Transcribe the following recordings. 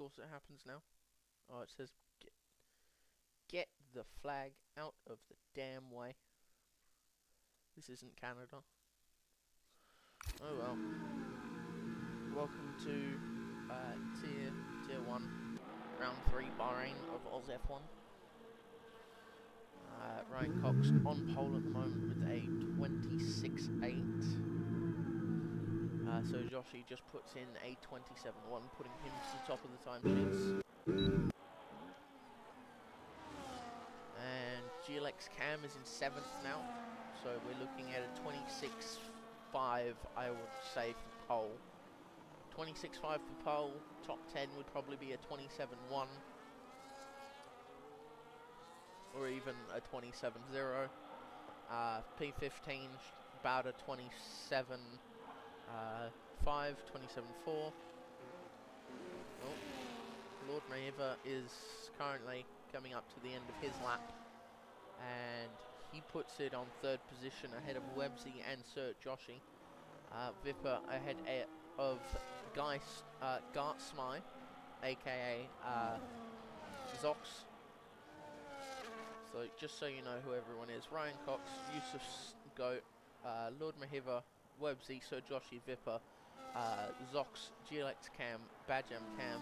course it happens now. Oh, it says get the flag out of the damn way. This isn't Canada. Oh well. Welcome to tier 1, round 3 Bahrain of AUSF1. Ryan Cox on pole at the moment with a 26.8. So Joshi just puts in a 27.1, putting him to the top of the timesheets. And GLX Cam is in 7th now, so we're looking at a 26.5, I would say, for pole. 26.5 for pole, top 10 would probably be a 27.1. Or even a 27.0. P15 about a 27.5, 27.4. Oh, Lord Mahiva is currently coming up to the end of his lap, and he puts it on 3rd position ahead of Websy and Sir Joshi. Vipper ahead of Gartsmy, aka Zox. So just so you know who everyone is: Ryan Cox, Yusuf Goat, Lord Mahiva, Websy, Sir Joshi, Vipper, Zox, GLX Cam, Bajam Cam,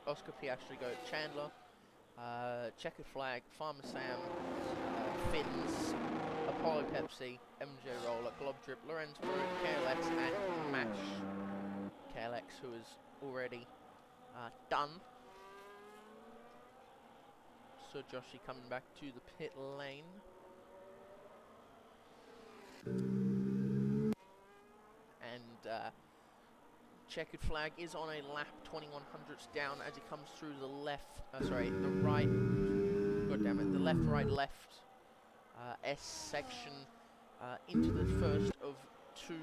Oscar Piastri Goat, Chandler, Checkered Flag, Farmer Sam, Fins, Apollo Pepsi, MJ Roller, Glob Drip, Lorenz Brew, KLX, and Mash. KLX, who is already done. So Joshi coming back to the pit lane. And Checkered Flag is on a lap 2100s down as he comes through the left, the right, god damn it, the left, right, left S section into the first of 2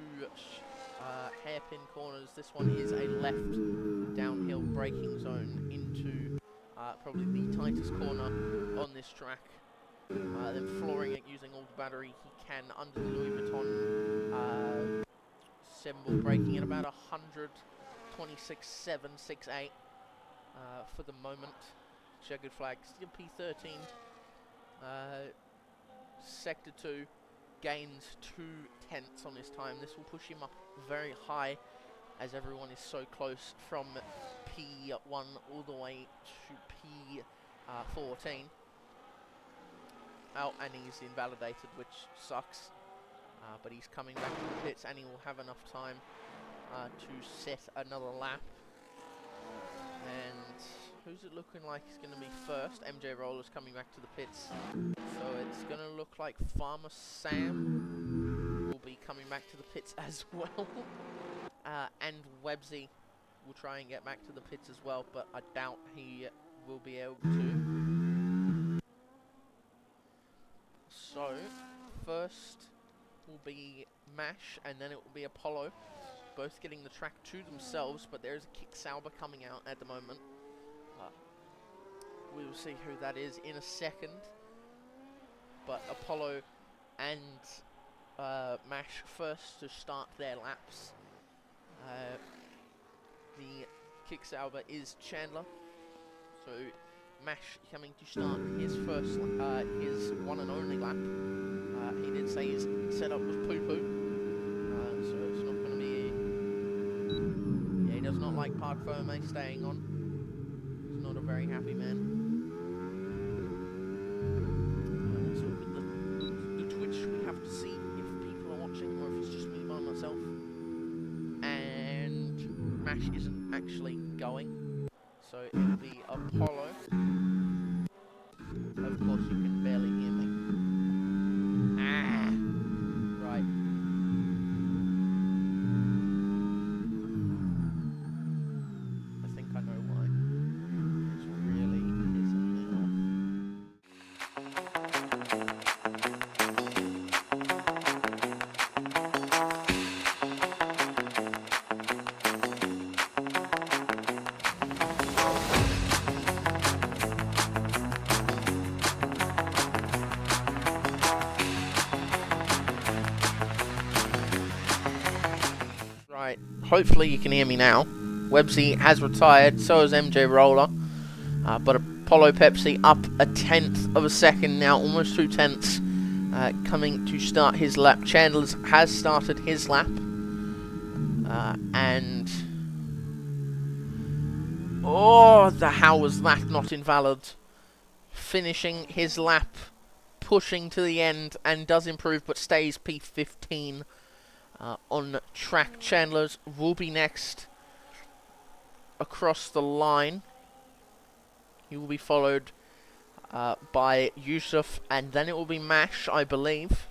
hairpin corners. This one is a left downhill braking zone into probably the tightest corner on this track. Then flooring it using all the battery he can under the Louis Vuitton symbol, braking at about 126.768 for the moment. Checkered Flag still P13. Sector 2 gains 2/10 on his time. This will push him up very high as everyone is so close from P1 all the way to P14. Oh, and he's invalidated, which sucks. But he's coming back to the pits, and he will have enough time to set another lap. And who's it looking like is going to be first? MJ Roller's coming back to the pits. So it's going to look like Farmer Sam will be coming back to the pits as well. And Websy will try and get back to the pits as well, but I doubt he will be able to. So, first will be Mash, and then it will be Apollo, both getting the track to themselves, but there's a Kick Sauber coming out at the moment. We will see who that is in a second, but Apollo and Mash first to start their laps. The Kick Sauber is Chandler, so Mash coming to start his first, his one and only lap. He did say his setup was poo-poo, so it's not going to be. Yeah, he does not like Park Ferme staying on. He's not a very happy man. Let's look at the Twitch. We have to see if people are watching or if it's just me by myself. And Mash isn't actually going, so it will be Apollo. Of course, you can barely hear me. Right. I think I know why. It's really pissing me off. Right, hopefully you can hear me now. Websy has retired, so has MJ Roller. But Apollo Pepsi up a tenth of a second now, almost 2 tenths, coming to start his lap. Chandler's has started his lap. And... oh, how was that not invalid? Finishing his lap, pushing to the end, and does improve, but stays P15 on track. Chandler's will be next across the line. He will be followed by Yusuf, and then it will be Mash, I believe.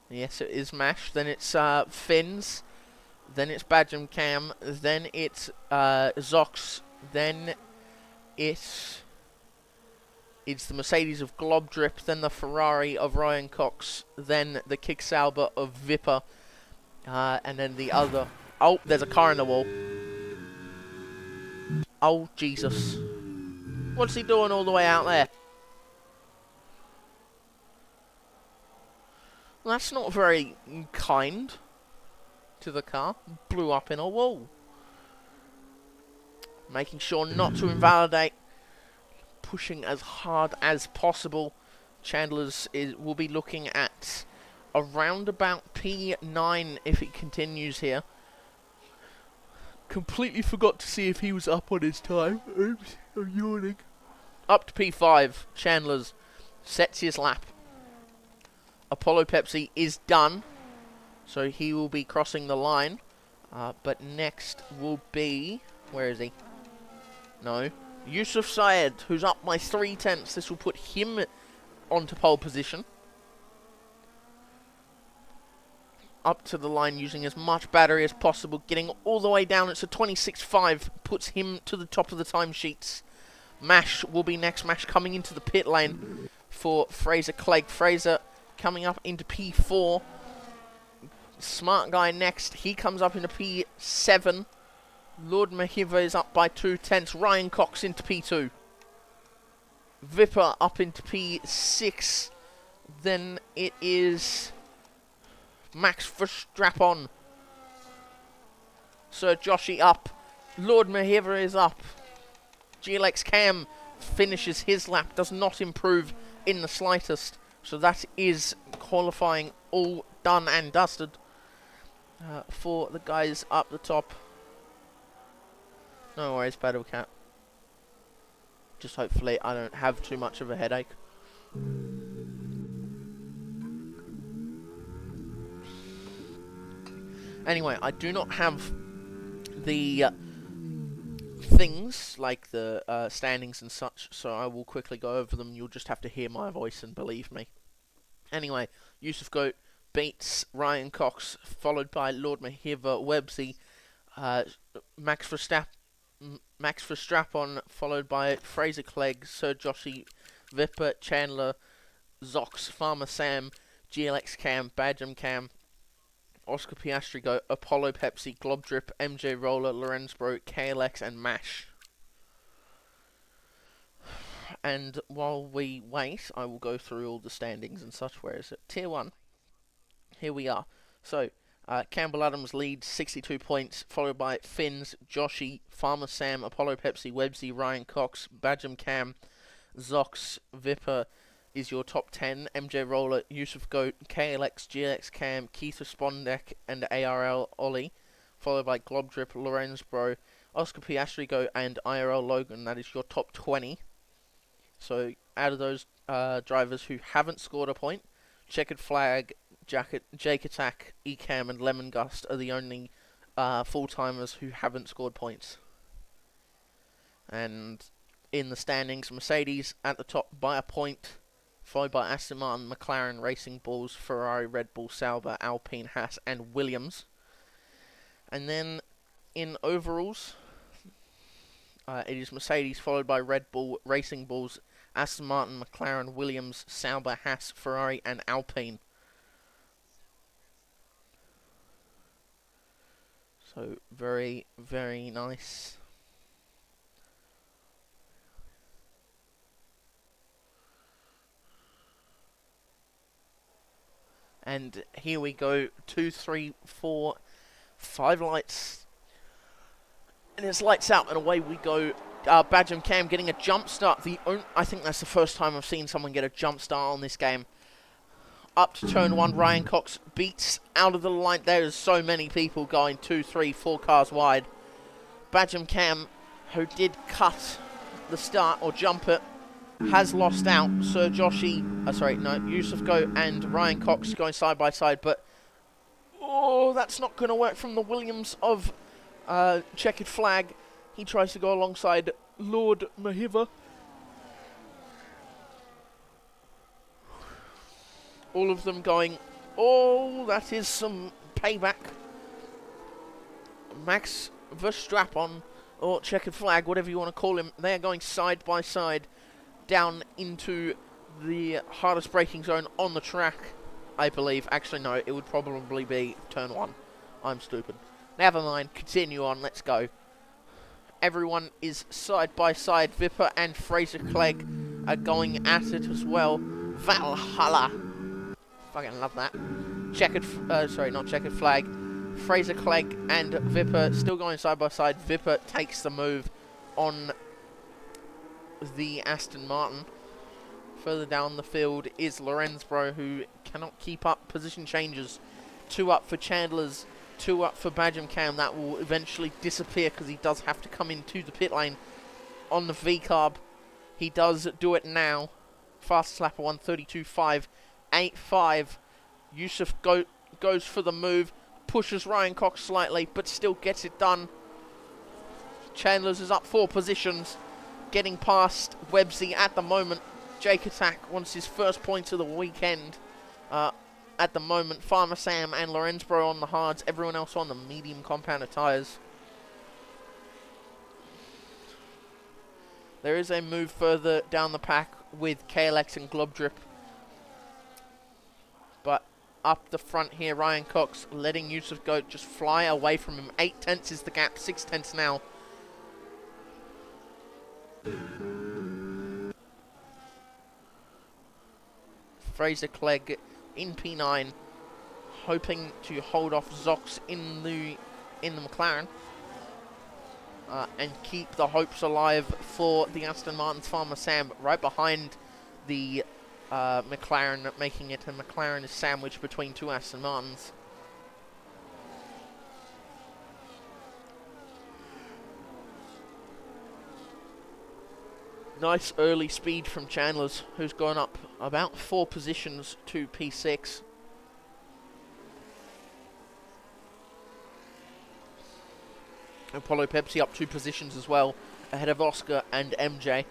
Yes, it is Mash. Then it's Finns. Then it's Badgem Cam. Then it's Zox. Then it's the Mercedes of Globdrip. Then the Ferrari of Ryan Cox. Then the Kick Sauber of Vipper. And then the other... oh, there's a car in the wall. Oh, Jesus. What's he doing all the way out there? Well, that's not very kind to the car. Blew up in a wall. Making sure not to invalidate. Pushing as hard as possible. Chandler's will be looking at around about P9 if it continues here. Completely forgot to see if he was up on his time. Oops, I'm yawning. Up to P5. Chandler's sets his lap. Apollo Pepsi is done, so he will be crossing the line. But next will be... where is he? No. Yusuf Syed, who's up by 3 tenths. This will put him onto pole position. Up to the line using as much battery as possible. Getting all the way down. It's a 26.5. Puts him to the top of the timesheets. Mash will be next. Mash coming into the pit lane for Fraser Clegg. Fraser coming up into P4. Smart Guy next. He comes up into P7. Lord Mahiva is up by 2 tenths. Ryan Cox into P2. Vipper up into P6. Then it is Max Verstappen. Sir Joshi up. Lord Mahiva is up. GLX Cam finishes his lap. Does not improve in the slightest. So that is qualifying all done and dusted for the guys up the top. No worries, Battle Cat. Just hopefully I don't have too much of a headache. Anyway, I do not have the things like the standings and such, so I will quickly go over them. You'll just have to hear my voice and believe me. Anyway, Yusuf Goat beats Ryan Cox, followed by Lord Mahiva, Websy, Max Verstappen, followed by Fraser Clegg, Sir Joshi, Vipper, Chandler, Zox, Farmer Sam, GLX Cam, Badgem Cam, Oscar Piastri Go, Apollo Pepsi, Globdrip, MJ Roller, Lorenz Bro, KLX, and Mash. And while we wait, I will go through all the standings and such. Where is it? Tier 1. Here we are. So, Campbell Adams leads 62 points, followed by Finns, Joshi, Farmer Sam, Apollo Pepsi, Websy, Ryan Cox, Badgem Cam, Zox, Vipper is your top 10, MJ Roller, Yusuf Goat, KLX, GLX Cam, Keith Spondek, and ARL Ollie, followed by Globdrip, Lorenz Bro, Oscar Piastri Go, and IRL Logan. That is your top 20. So, out of those drivers who haven't scored a point, Checkered Flag, Jake Attack, Ecam, and Lemon Gust are the only full-timers who haven't scored points. And in the standings, Mercedes at the top by a point, followed by Aston Martin, McLaren, Racing Bulls, Ferrari, Red Bull, Sauber, Alpine, Haas, and Williams. And then in overalls, it is Mercedes, followed by Red Bull, Racing Bulls, Aston Martin, McLaren, Williams, Sauber, Haas, Ferrari, and Alpine. So, very, very nice. And here we go. 2, 3, 4, 5 lights And it's lights out and away we go. Badge and Cam getting a jump start. I think that's the first time I've seen someone get a jump start on this game. Up to turn 1, Ryan Cox beats out of the line. There's so many people going 2, 3, 4 cars wide. Badge and Cam, who did cut the start or jump it, has lost out. Yusuf Go and Ryan Cox going side by side, but that's not going to work from the Williams of Checkered Flag. He tries to go alongside Lord Mahiva. All of them going, that is some payback. Max Verstappen, or Checkered Flag, whatever you want to call him, they are going side by side down into the hardest braking zone on the track, I believe. Actually, no, it would probably be turn 1. I'm stupid. Never mind, continue on, let's go. Everyone is side by side. Vipper and Fraser Clegg are going at it as well. Valhalla. Fucking love that. Not Checkered Flag. Fraser Clegg and Vipper still going side by side. Vipper takes the move on the Aston Martin. Further down the field is Lorenzbro, who cannot keep up. Position changes. 2 up for Chandler's, 2 up for Badge and Cam. That will eventually disappear because he does have to come into the pit lane on the V-carb. He does do it now. Fastest lap of 1:32.585. Yusuf goes for the move, pushes Ryan Cox slightly, but still gets it done. Chandler's is up 4 positions, getting past Websy at the moment. Jake Attack wants his first points of the weekend. At the moment, Farmer Sam and Lorenzbro on the hards, everyone else on the medium compounder tyres. There is a move further down the pack with KLX and Globdrip. But up the front here, Ryan Cox letting Yusuf Goat just fly away from him. 8 tenths is the gap, 6 tenths now. Fraser Clegg in P9, hoping to hold off Zox in the McLaren and keep the hopes alive for the Aston Martin's Farmer Sam right behind the McLaren, making it a McLaren is sandwiched between 2 Aston Martins. Nice early speed from Chandler's, who's gone up about 4 positions to P6. Apollo Pepsi up 2 positions as well, ahead of Oscar and MJ.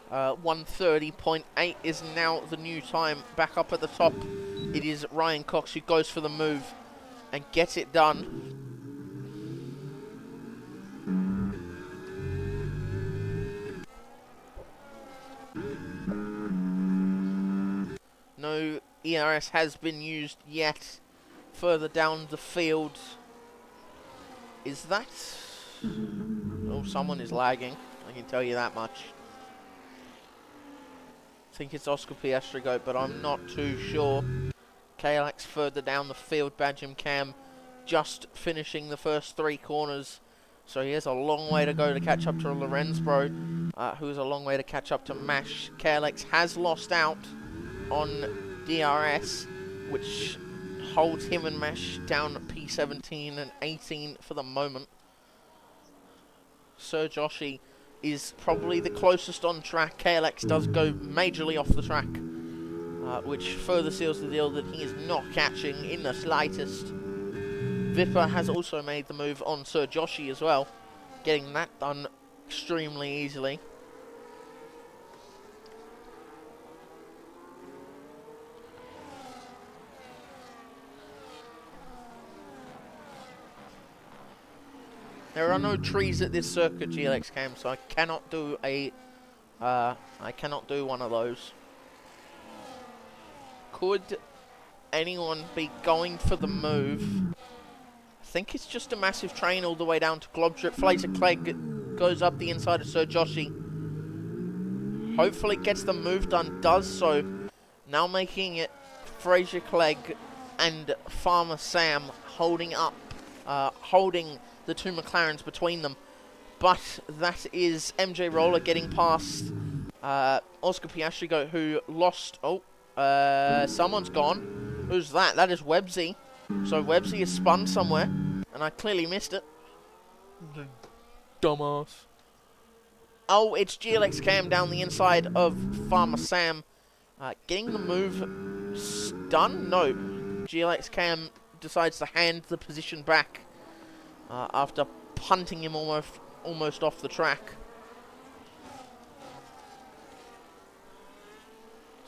1:30.8 is now the new time. Back up at the top, it is Ryan Cox who goes for the move and gets it done. No ERS has been used yet. Further down the field, is that? Oh, someone is lagging. I can tell you that much. I think it's Oscar Piastrigo, but I'm not too sure. KLX further down the field. Badge and Cam just finishing the first 3 corners. So he has a long way to go to catch up to Lorenzbro, who has a long way to catch up to Mash. KLX has lost out on DRS, which holds him and Mash down at P17 and 18 for the moment. Sir Joshi is probably the closest on track. KLX does go majorly off the track, which further seals the deal that he is not catching in the slightest. Vipper has also made the move on Sir Joshi as well, getting that done extremely easily. There are no trees at this circuit, GLX Cam, so I cannot do one of those. Could anyone be going for the move? I think it's just a massive train all the way down to Globtrip. Fraser Clegg goes up the inside of Sir Joshi. Hopefully gets the move done, does so. Now making it Fraser Clegg and Farmer Sam holding up holding the two McLarens between them. But that is MJ Roller getting past Oscar Piastri, who lost... Oh, someone's gone. Who's that? That is Websy. So Websy is spun somewhere, and I clearly missed it. Dumbass. Oh, it's GLX Cam down the inside of Farmer Sam. Getting the move done? No. GLX Cam decides to hand the position back after punting him almost off the track.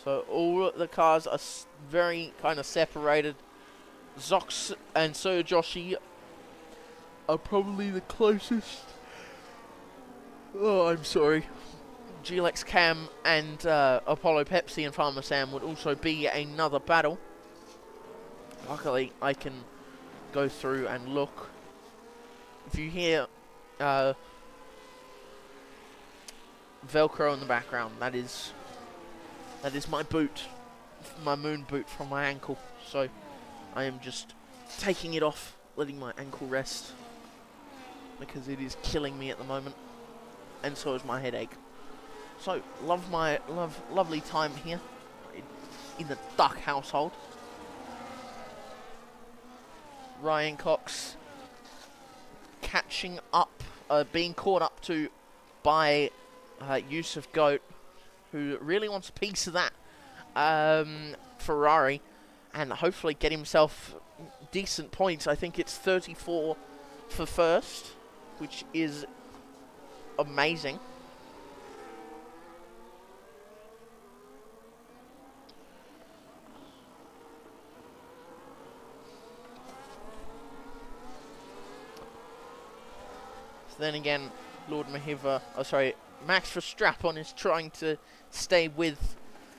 So all the cars are very kind of separated. Zox and Sir Joshi are probably the closest. Oh, I'm sorry. GLX Cam and Apollo Pepsi and Farmer Sam would also be another battle. Luckily, I can go through and look. If you hear Velcro in the background, that is my boot, my moon boot from my ankle. So I am just taking it off, letting my ankle rest, because it is killing me at the moment, and so is my headache. So lovely time here in the Duck household. Ryan Cox catching up, being caught up to by Yusuf Goat, who really wants a piece of that Ferrari, and hopefully get himself decent points. I think it's 34 for first, which is amazing. Then again, Lord Mahiva, Max Verstappen is trying to stay with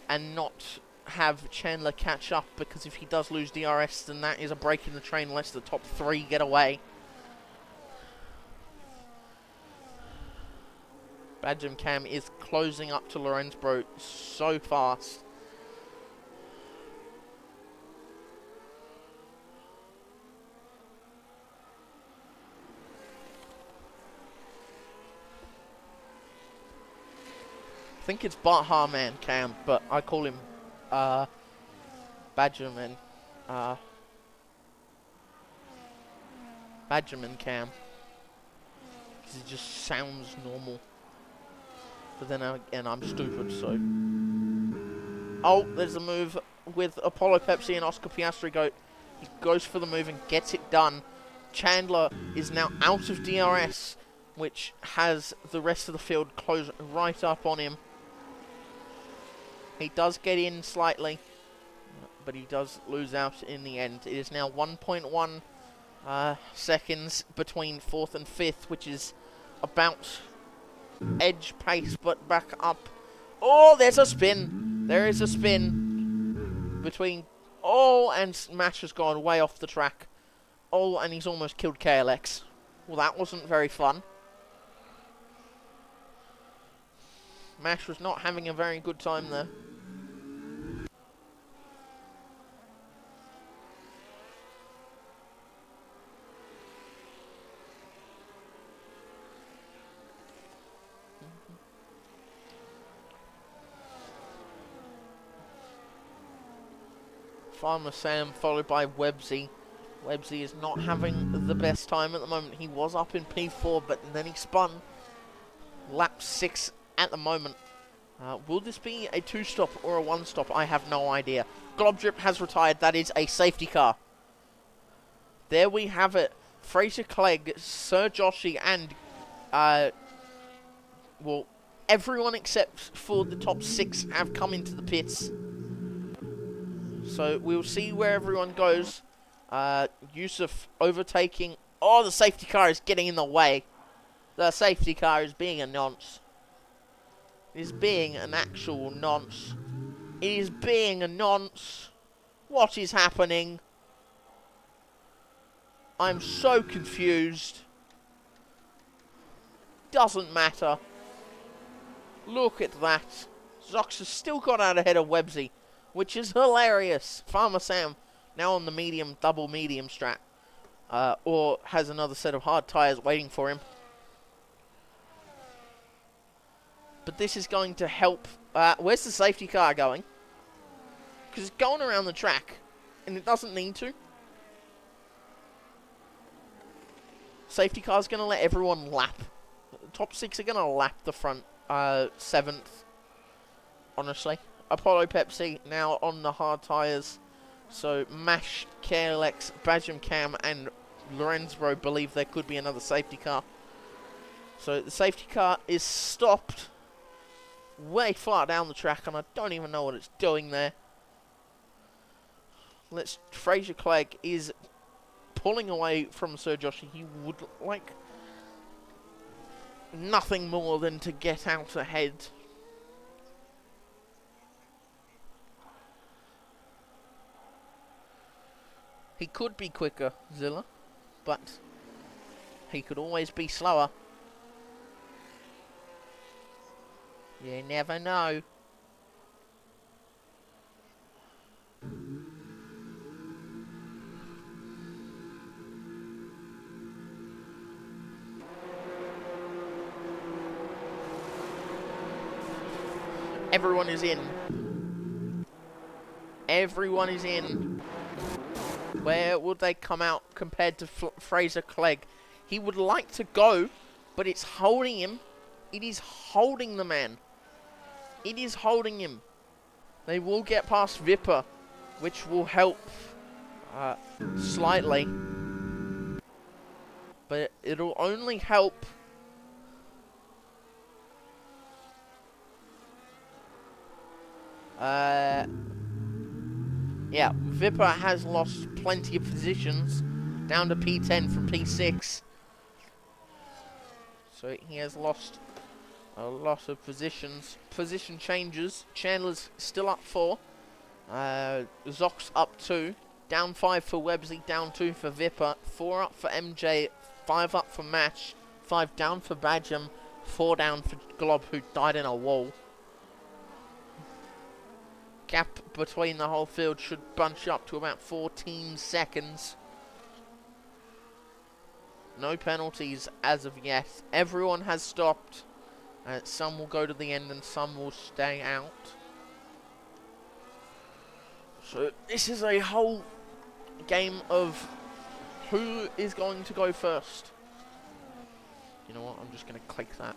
and not have Chandler catch up, because if he does lose DRS, then that is a break in the train unless the top three get away. Badgem Cam is closing up to Lorenzbro so fast. I think it's Bahrain Cam, but I call him Badgerman Cam, because it just sounds normal. But then again, I'm stupid, so... Oh, there's a move with Apollo Pepsi and Oscar Piastri Goat. He goes for the move and gets it done. Chandler is now out of DRS, which has the rest of the field close right up on him. He does get in slightly, but he does lose out in the end. It is now 1.1 seconds between 4th and 5th, which is about edge pace, but back up. Oh, there's a spin. There is a spin between... Oh, and Mash has gone way off the track. Oh, and he's almost killed KLX. Well, that wasn't very fun. Mash was not having a very good time there. Farmer Sam followed by Websy. Websy is not having the best time at the moment. He was up in P4, but then he spun. Lap 6 at the moment. Will this be a 2-stop or a 1-stop? I have no idea. Globdrip has retired. That is a safety car. There we have it. Fraser Clegg, Sir Joshi, and well, everyone except for the top 6 have come into the pits. So we'll see where everyone goes. Yusuf overtaking. Oh, the safety car is getting in the way. The safety car is being a nonce. It is being an actual nonce. It is being a nonce. What is happening? I'm so confused. Doesn't matter. Look at that. Zox has still got out ahead of Websy, which is hilarious. Farmer Sam now on the medium, double medium strat. or has another set of hard tyres waiting for him. But this is going to help. Where's the safety car going? Because it's going around the track, and it doesn't need to. Safety car's going to let everyone lap. The top 6 are going to lap the front 7th, honestly. Apollo Pepsi now on the hard tyres. So Mash, KLX, Badgem Cam, and Lorenzbro believe there could be another safety car. So the safety car is stopped way far down the track, and I don't even know what it's doing there. Fraser Clegg is pulling away from Sir Joshi. He would like nothing more than to get out ahead. He could be quicker, Zilla, but he could always be slower. You never know. Everyone is in. Everyone is in. Where would they come out compared to Fraser Clegg? He would like to go, but it's holding him. It is holding the man. It is holding him. They will get past Vipper, which will help slightly. But it'll only help. Yeah, Vipper has lost plenty of positions, down to P10 from P6. So he has lost a lot of positions. Position changes. Chandler's still up 4. Zox up 2. Down 5 for Websy, down 2 for Vipper. 4 up for MJ, 5 up for Mash. 5 down for Badgem, 4 down for Glob, who died in a wall. Gap between the whole field should bunch up to about 14 seconds. No penalties as of yet. Everyone has stopped. Some will go to the end and some will stay out. So this is a whole game of who is going to go first. You know what? I'm just going to click that.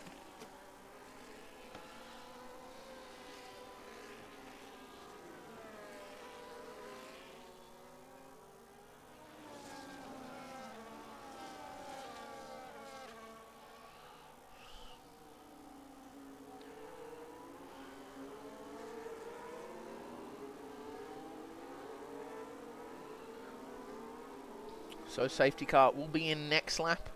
So safety car will be in next lap.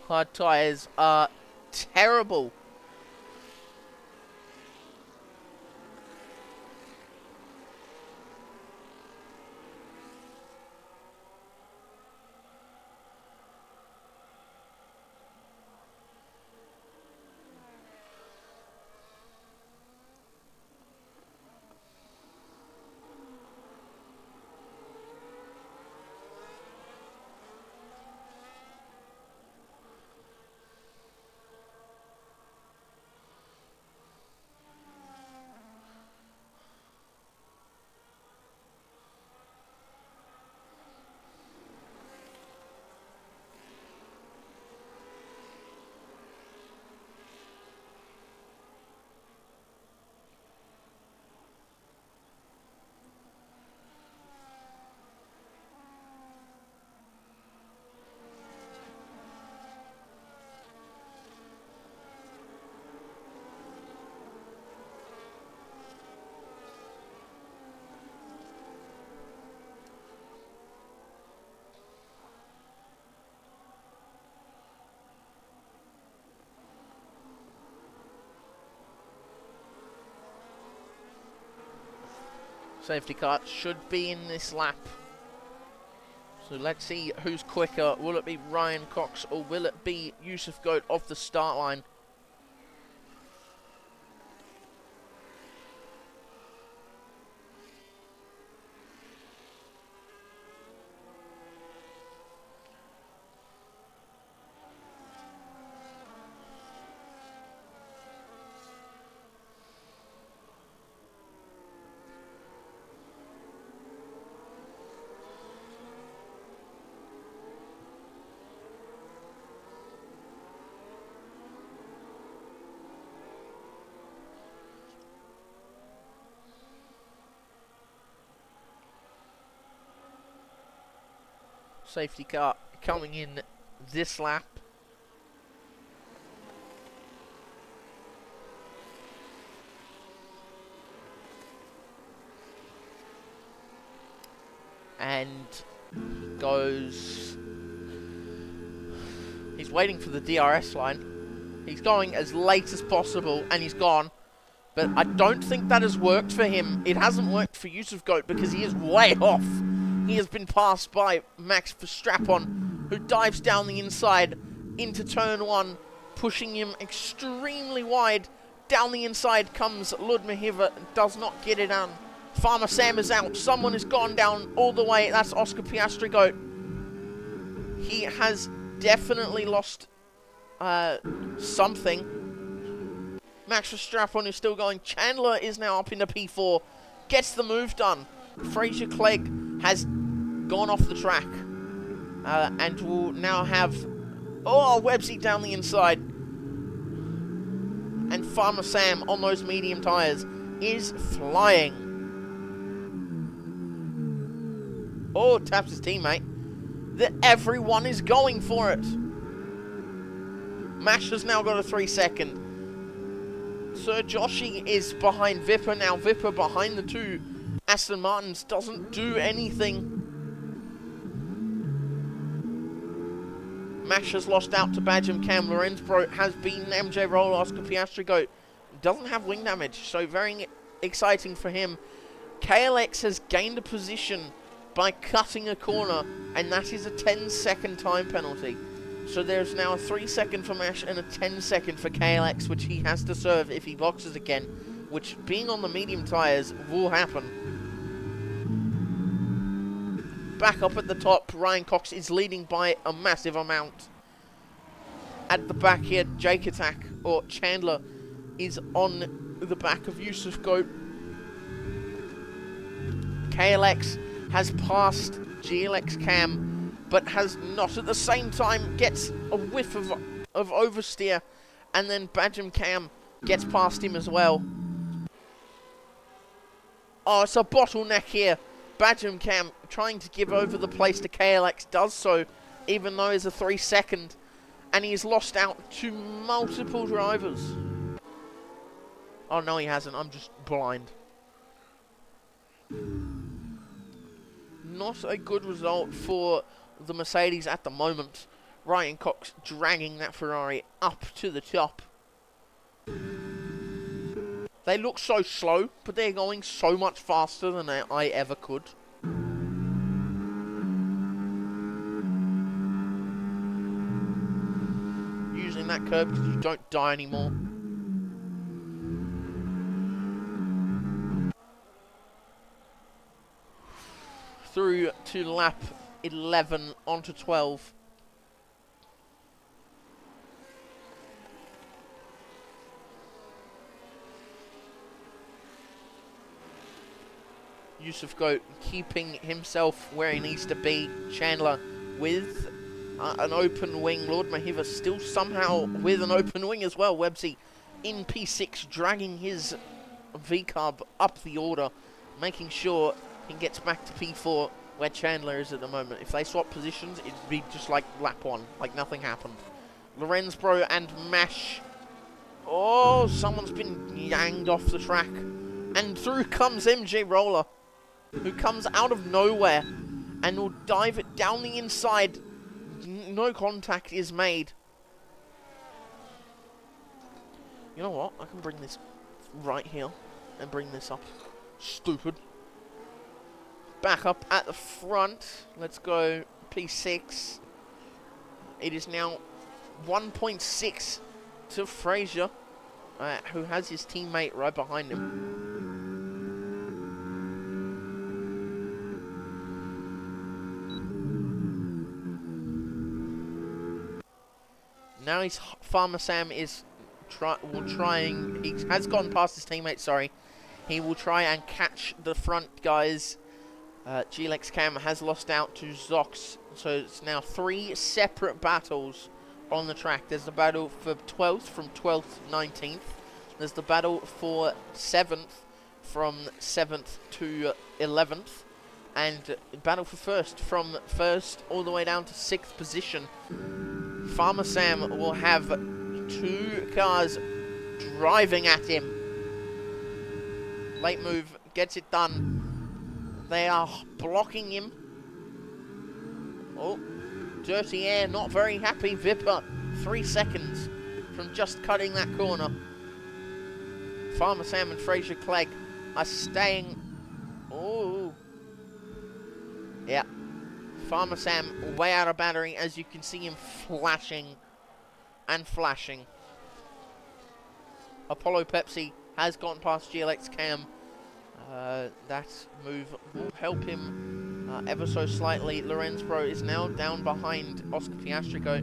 Hard tyres are terrible. Safety car should be in this lap. So let's see who's quicker. Will it be Ryan Cox or will it be Yusuf Goat off the start line? safety car coming in this lap. And goes... He's waiting for the DRS line. He's going as late as possible, and he's gone. But I don't think that has worked for him. It hasn't worked for AUSF1 because he is way off. He has been passed by Max Verstappen, who dives down the inside into turn 1, pushing him extremely wide. Down the inside comes Lud Mahiva, does not get it on. Farmer Sam is out. Someone has gone down all the way. That's Oscar Piastri Goat. He has definitely lost something. Max Verstappen is still going. Chandler is now up into P4. Gets the move done. Fraser Clegg has gone off the track. And will now have... Oh, Websy down the inside. And Farmer Sam on those medium tyres is flying. Oh, taps his teammate. Everyone is going for it. Mash has now got a 3-second. Sir Joshi is behind Vipper now. Vipper behind the two Aston Martins doesn't do anything. Mash has lost out to Badgham Cam. Lorenzbro has beaten MJ Roll. Oscar Piastri Goat doesn't have wing damage, so very exciting for him. KLX has gained a position by cutting a corner, and that is a 10-second time penalty. So there's now a 3-second for Mash and a 10-second for KLX, which he has to serve if he boxes again, which, being on the medium tyres, will happen. Back up at the top, Ryan Cox is leading by a massive amount. At the back here, Jake Attack, or Chandler, is on the back of AUSF1. KLX has passed GLX Cam, but has not at the same time, gets a whiff of oversteer, and then Badgham Cam gets past him as well. Oh, it's a bottleneck here. Badgham Cam trying to give over the place to KLX, does so, even though it's a 3-second, and he's lost out to multiple drivers. Oh, no, he hasn't. I'm just blind. Not a good result for the Mercedes at the moment. Ryan Cox dragging that Ferrari up to the top. They look so slow, but they're going so much faster than I ever could. Using that curb because you don't die anymore. Through to lap 11 onto 12. AUSF1 keeping himself where he needs to be. Chandler with an open wing. Lord Mahiva still somehow with an open wing as well. Websy in P6, dragging his V-Carb up the order, making sure he gets back to P4 where Chandler is at the moment. If they swap positions, it'd be just like lap 1, like nothing happened. Lorenzbro and Mash. Oh, someone's been yanged off the track. And through comes MJ Roller, who comes out of nowhere and will dive it down the inside. No contact is made. You know what? I can bring this right here and bring this up. Stupid. Back up at the front. Let's go P6. It is now 1.6 to Fraser, who has his teammate right behind him. Now he's Farmer Sam is trying. He has gone past his teammate. Sorry, he will try and catch the front guys. GLX Cam has lost out to Zox, so it's now 3 separate battles on the track. There's the battle for 12th from 12th to 19th. There's the battle for 7th from 7th to 11th. and battle for first, from first all the way down to 6th position. Farmer Sam will have 2 cars driving at him. Late move gets it done. They are blocking him. Oh, dirty air, not very happy. Vipper, 3 seconds from just cutting that corner. Farmer Sam and Fraser Clegg are staying. Oh, yeah. Farmer Sam way out of battery, as you can see him flashing and flashing. Apollo Pepsi has gotten past GLX Cam. That move will help him ever so slightly. Lorenz Pro is now down behind Oscar Piastrico,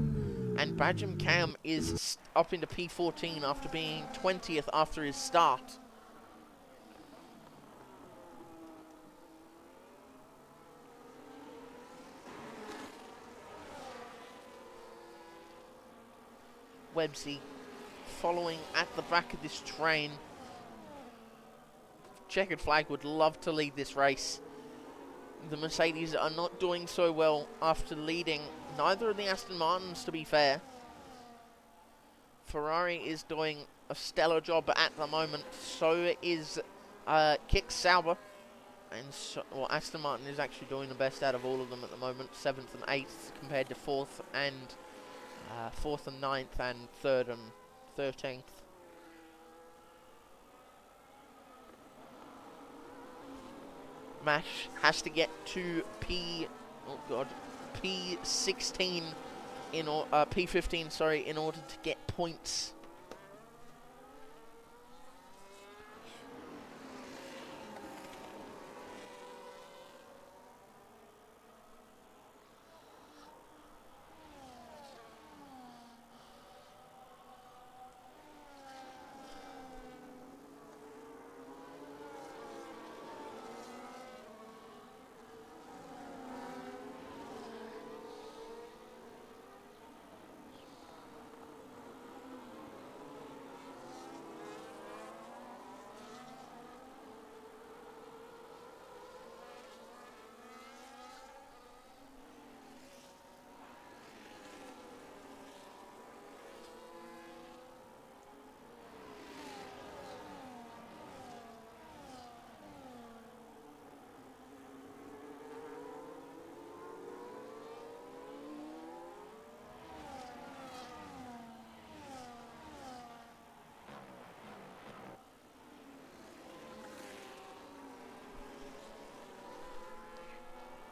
and Badgem Cam is up into P14 after being 20th after his start. Websy following at the back of this train. Checkered Flag would love to lead this race. The Mercedes are not doing so well after leading. Neither of the Aston Martins, to be fair. Ferrari is doing a stellar job at the moment. So is Kick Sauber. And so, well, Aston Martin is actually doing the best out of all of them at the moment. 7th and 8th compared to 4th and 9th and 3rd and 13th. Mash has to get to P16 P15, sorry, in order to get points.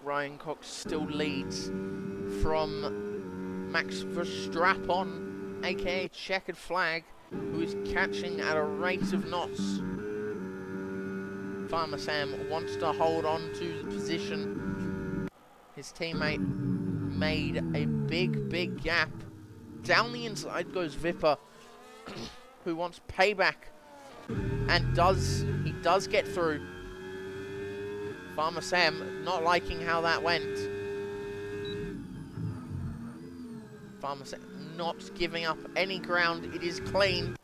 Ryan Cox still leads from Max Verstappen, aka Checkered Flag, who is catching at a rate of knots. Farmer Sam wants to hold on to the position. His teammate made a big gap. Down the inside goes Vipper, who wants payback, and he does get through. Farmer Sam not liking how that went. Farmer Sam not giving up any ground. It is clean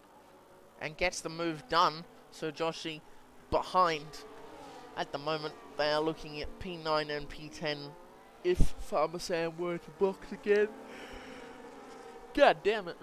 and gets the move done. So Joshi behind. At the moment, they are looking at P9 and P10. If Farmer Sam were to box again. God damn it.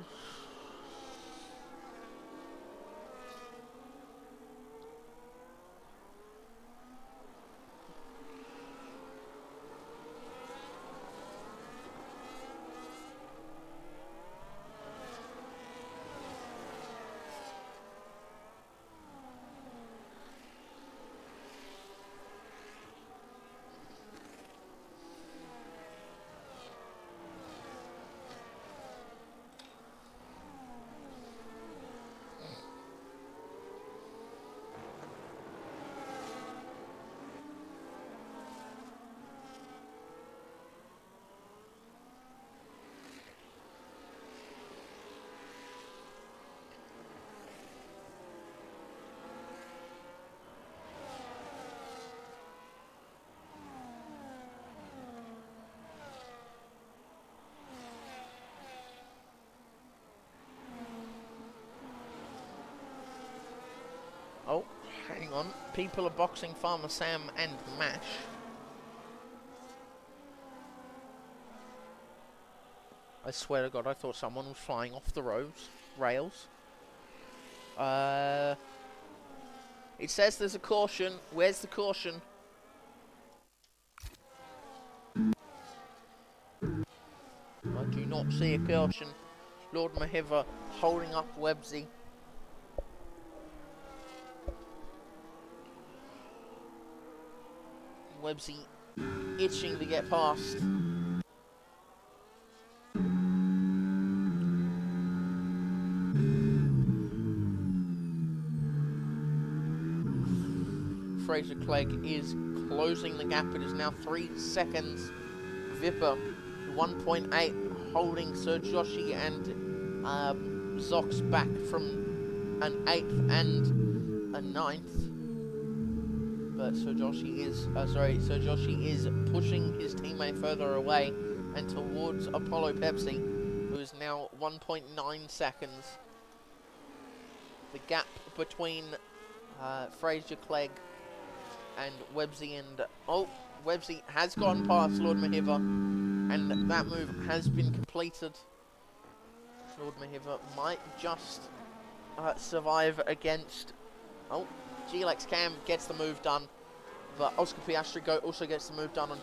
Oh, hang on. People are boxing Farmer Sam and Mash. I swear to God, I thought someone was flying off the rails. It says there's a caution. Where's the caution? I do not see a caution. Lord Mahiva holding up Websy. Websy itching to get past. Fraser Clegg is closing the gap. It is now 3 seconds. Vipper 1.8 holding Sir Joshi and Zox back from an 8th and a 9th. But Sir Joshi is pushing his teammate further away and towards Apollo Pepsi, who is now 1.9 seconds. The gap between Fraser Clegg and Websy and Websy has gone past Lord Mahiva, and that move has been completed. Lord Mahiva might just survive against. Glex Cam gets the move done, but Oscar Piastri also gets the move done on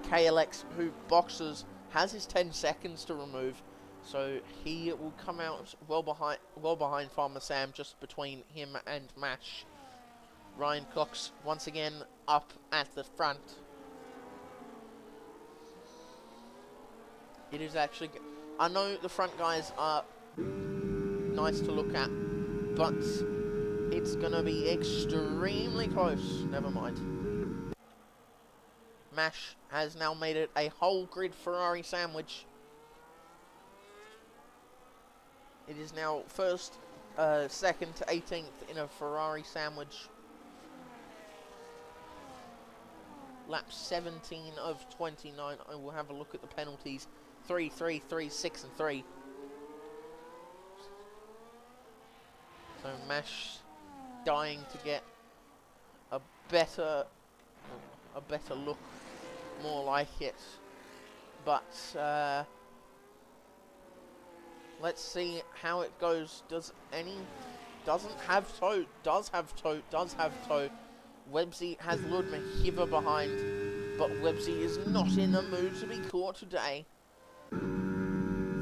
KLX, who boxes has his 10 seconds to remove, so he will come out well behind Farmer Sam, just between him and Mash. Ryan Cox once again up at the front. It is actually. I know the front guys are nice to look at, but it's gonna be extremely close. Never mind. Mash has now made it a whole grid Ferrari sandwich. It is now first, second to 18th in a Ferrari sandwich. Lap 17 of 29. I will have a look at the penalties. 3, 3, 3, 6 and 3. So Mash dying to get a better look, more like it. But let's see how it goes. Doesn't have toe. Does have toe. Websy has Lord Mahiva behind, but Websy is not in the mood to be caught today.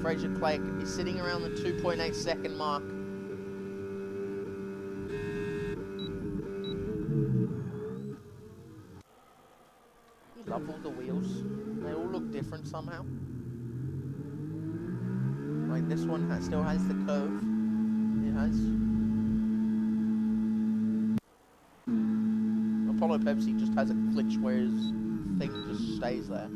Fraser Clegg is sitting around the 2.8 second mark. You love all the wheels. They all look different somehow. Like this one still has the curve. It has. Apollo Pepsi just has a glitch where his thing just stays there.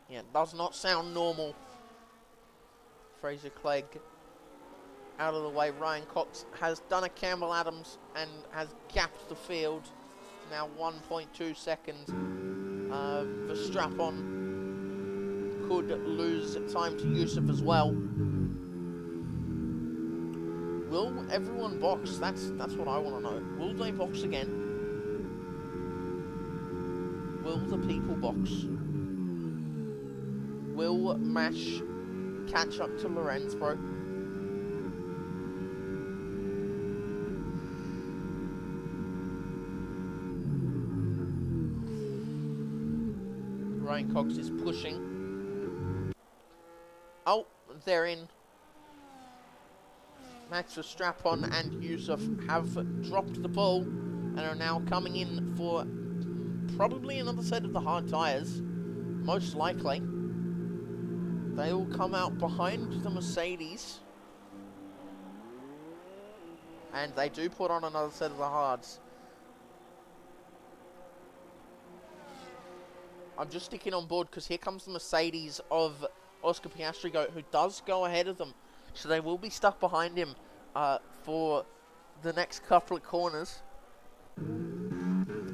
Yeah, it does not sound normal. Fraser Clegg out of the way. Ryan Cox has done a Campbell Adams and has gapped the field. Now 1.2 seconds. Verstappen could lose time to Yusuf as well. Will everyone box? That's what I want to know. Will they box again? Will the people box? Will Mash catch up to Lorenzbro? Ryan Cox is pushing. Oh, they're in. Max Verstappen and Yusuf have dropped the ball and are now coming in for probably another set of the hard tyres. Most likely. They will come out behind the Mercedes. And they do put on another set of the hards. I'm just sticking on board because here comes the Mercedes of Oscar Piastri, who does go ahead of them. So they will be stuck behind him for the next couple of corners.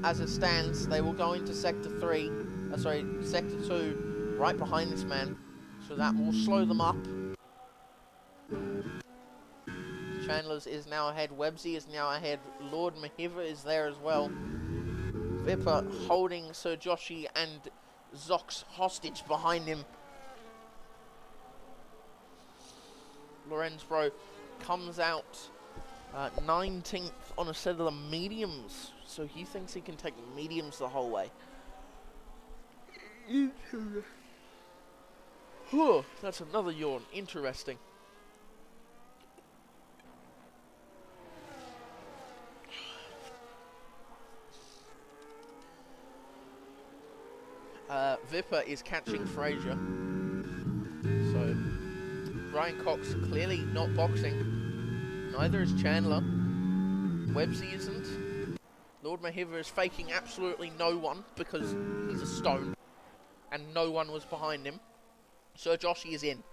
As it stands, they will go into Sector 2, right behind this man. So that will slow them up. Chandler's is now ahead. Websy is now ahead. Lord Mahiva is there as well. Vipper holding Sir Joshi and Zox hostage behind him. Lorenzbro comes out 19th on a set of the mediums, so he thinks he can take the mediums the whole way. Oh, that's another yawn. Interesting. Vipper is catching Frazier. So, Brian Cox clearly not boxing. Neither is Chandler. Websy isn't. Lord Mahiva is faking absolutely no one because he's a stone. And no one was behind him. Sir Joshi is in.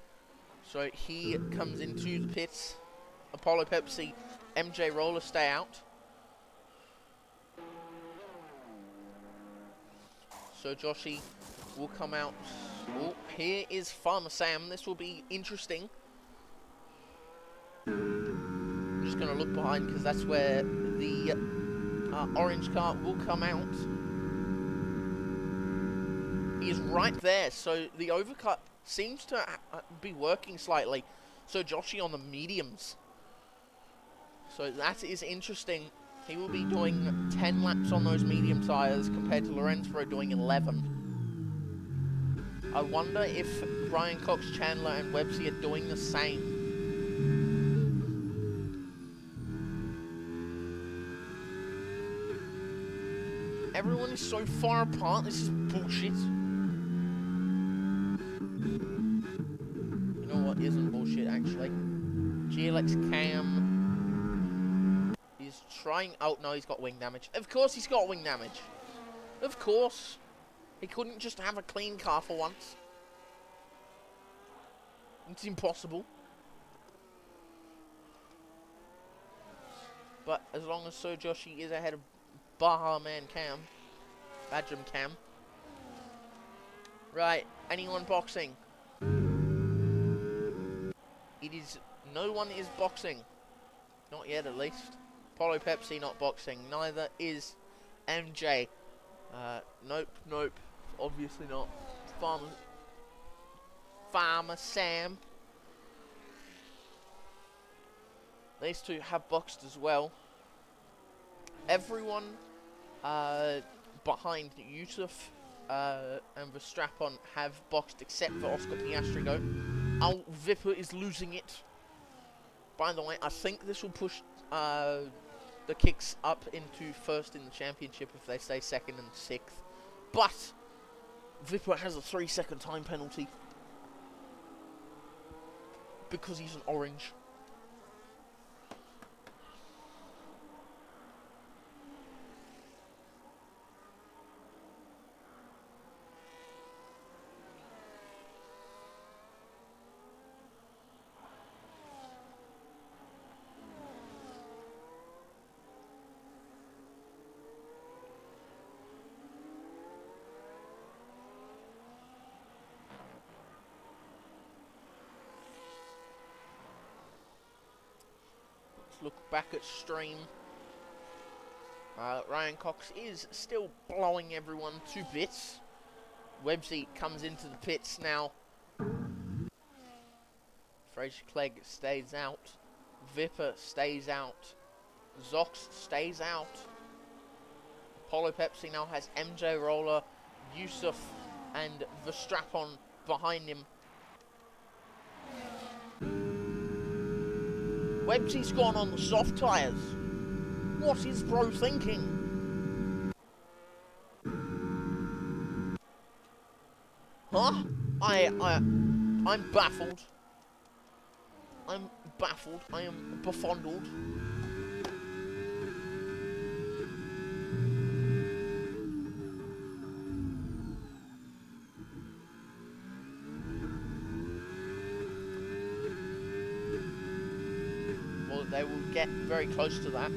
So he comes into the pits. Apollo Pepsi, MJ Roller stay out. So Joshi will come out. Oh, here is Farmer Sam. This will be interesting. I'm just going to look behind because that's where the orange car will come out. He is right there. So the overcut seems to be working slightly. So Joshi on the mediums. So that is interesting. He will be doing 10 laps on those medium tyres compared to Lorenzbro doing 11. I wonder if Brian Cox, Chandler and Websy are doing the same. Everyone is so far apart, this is bullshit. You know what isn't bullshit actually? GLX Cam is trying... Oh no, he's got wing damage. Of course he's got wing damage. Of course. He couldn't just have a clean car for once. It's impossible. But as long as Sir Joshi is ahead of Baja Man Cam, Badgem Cam. Right, anyone boxing? It is... No one is boxing. Not yet, at least. Apollo Pepsi not boxing. Neither is MJ. Nope. Obviously not. Farmer Sam. These two have boxed as well. Everyone behind Yusuf and Verstappen have boxed except for Oscar Piastrigo. Oh, Vipper is losing it. By the way, I think this will push the Kicks up into first in the championship if they stay second and sixth. But Vipper has a 3-second time penalty because he's an orange. Look back at stream. Ryan Cox is still blowing everyone to bits. Websy comes into the pits now. Fraser Clegg stays out. Vipper stays out. Zox stays out. Apollo Pepsi now has MJ Roller, Yusuf and Verstappen behind him. Websy's gone on the soft tyres. What is bro thinking? Huh? I'm baffled. I'm baffled. I am befuddled. They will get very close to that.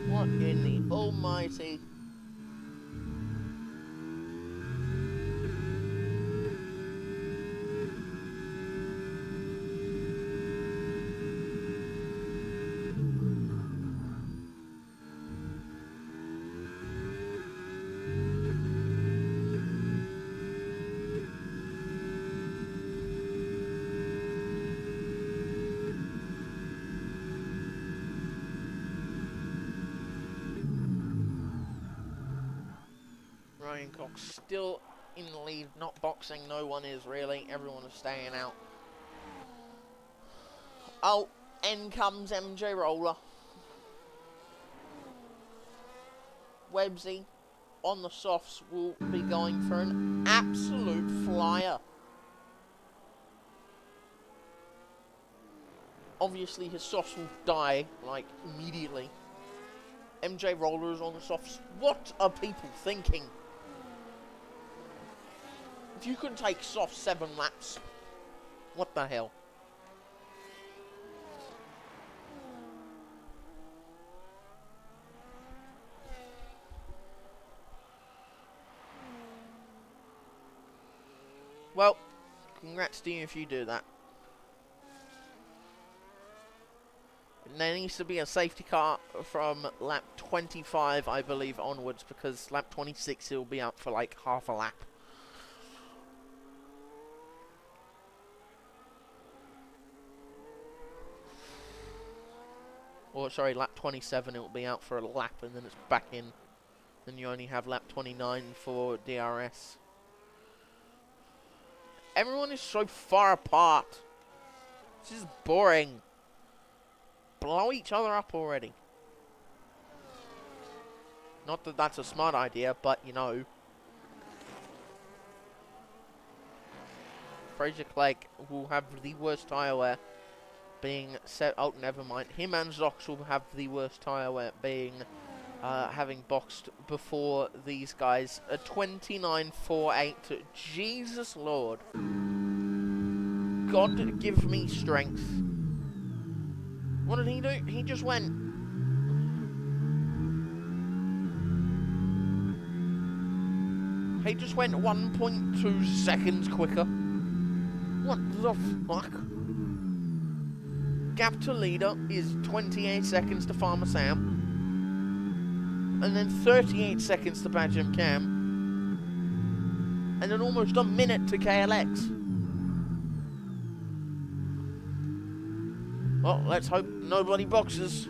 What in the almighty... Ryan Cox still in the lead, not boxing. No one is really. Everyone is staying out. Oh, in comes MJ Roller. Websy on the softs will be going for an absolute flyer. Obviously his softs will die, like, immediately. MJ Roller is on the softs. What are people thinking? If you can take soft 7 laps, what the hell? Well, congrats to you if you do that. And there needs to be a safety car from lap 25, I believe, onwards, because lap 26 it will be up for like half a lap. Or, sorry, lap 27 it will be out for a lap and then it's back in. Then you only have lap 29 for DRS. Everyone is so far apart. This is boring. Blow each other up already. Not that that's a smart idea, but you know. Fraser Clegg will have the worst tyre wear, being set. Oh, never mind. Him and Zox will have the worst tyre wear, being having boxed before these guys. A 29.48. Jesus Lord. God give me strength. What did he do? He just went. He just went 1.2 seconds quicker. What the fuck? Gap to leader is 28 seconds to Farmer Sam. And then 38 seconds to Badgem Cam. And then almost a minute to KLX. Well, let's hope nobody boxes.